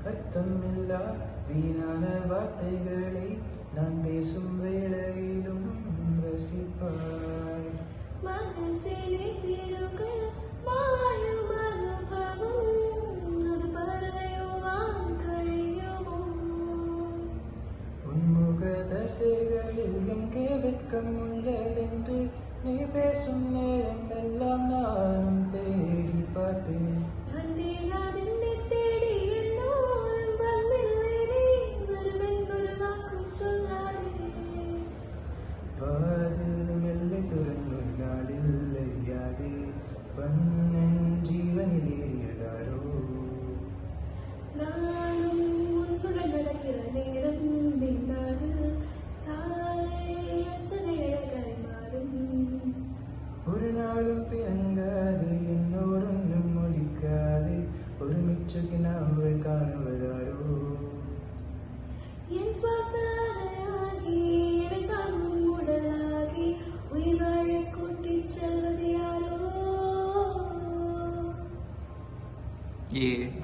அர்த்தமில்லா வீணான வார்த்தைகளை நான் பேசும் வேளையிலும் ரசிப்பாய். மனசிலே திருகள் மாயும் அனுபவம் அது பறையுவான் கையுமோ. உன்முக தசைகளில் எங்கே வெட்கம் உள்ளதென்று நீ பேசும் நேரம் எல்லாம் நானும் தேடி பார்த்தேன். பாதில் மெல்லை துறந்துள்ளால் இல்லையாதே பண்ணன் ஜீவனில் ஏறியதாரோ. நானும் உன்னுடன் நடக்கிற நேரம் நின்றாடு சாலை எத்தனை அழகாய் மாறும். ஒரு நாளும் பிறங்காது என்னோடொன்றும் மொழிக்காது ஒரு மிச்சக்கு நாவல் காணுவதாரோ. என் சுவாசனையாகி என்னை தாங்கும் உடலாகி உயிர் வாழ கூட்டிச் செல்வது யாரோ.